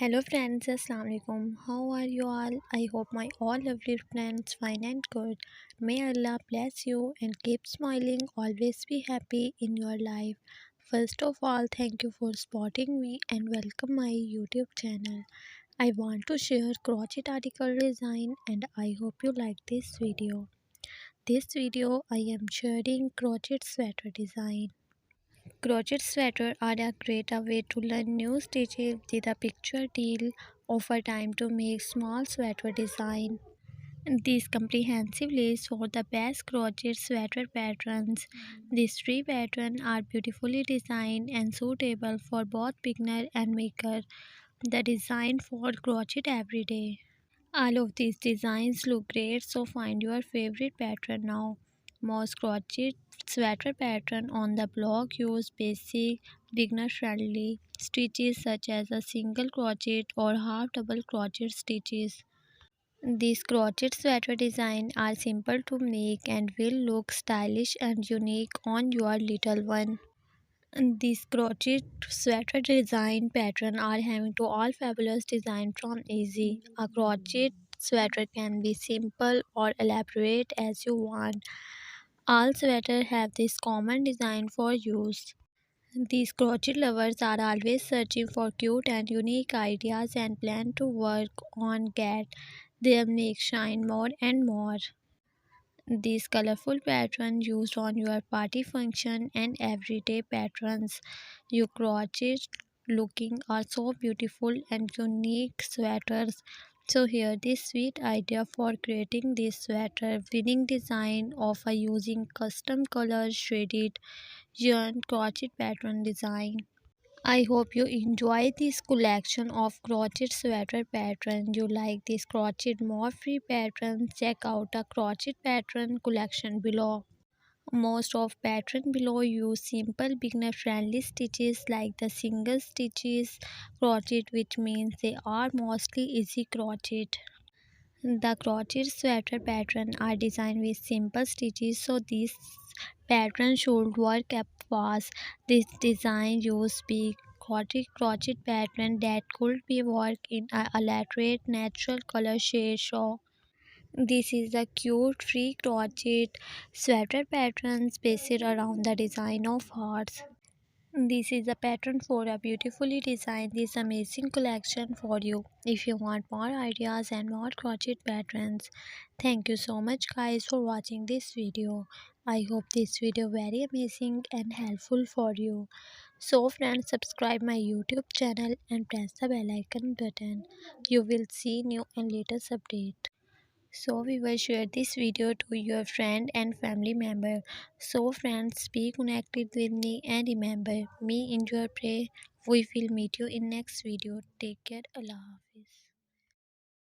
Hello friends, Assalamu alaikum. How are you all? I hope my all lovely friends fine and good. May Allah bless you and keep smiling. Always be happy in your life. First of all, thank you for spotting me and welcome my YouTube channel. I want to share crochet article design and I hope you like this video. This video I am sharing crochet sweater design. Crochet sweaters are a great way to learn new stitches with a picture deal. Offer time to make small sweater design. This comprehensive list for the best crochet sweater patterns. These three patterns are beautifully designed and suitable for both beginner and maker. The design for crochet every day. All of these designs look great, so find your favorite pattern now. Most crochet sweater pattern on the blog use basic beginner friendly stitches such as a single crochet or half double crochet stitches. These crochet sweater designs are simple to make and will look stylish and unique on your little one. These crochet sweater design pattern are having to all fabulous design from easy. A crochet sweater can be simple or elaborate as you want. All sweaters have this common design for use. These crochet lovers are always searching for cute and unique ideas and plan to work on get them make shine more and more. These colorful patterns used on your party function and everyday patterns you crochet looking are so beautiful and unique sweaters. So here this sweet idea for creating this sweater winning design of a using custom color shaded yarn crochet pattern design. I hope you enjoy this collection of crochet sweater patterns. You like this crochet more free patterns? Check out the crochet pattern collection below. Most of pattern below use simple beginner friendly stitches like the single stitches crochet, which means they are mostly easy crochet. The crochet sweater pattern are designed with simple stitches, so these patterns should work up fast. This design uses big crochet pattern that could be worked in a elaborate natural color shade. So this is a cute free crochet sweater pattern based around the design of hearts. This is a pattern for a beautifully designed this amazing collection for you. If you want more ideas and more crochet patterns, thank you so much guys for watching this video. I hope this video very amazing and helpful for you. So friends, subscribe my YouTube channel and press the bell icon button. You will see new and latest update. So we will share this video to your friend and family member. So friends, be connected with me and remember me in your prayer. We will meet you in next video. Take care. Allah Hafiz.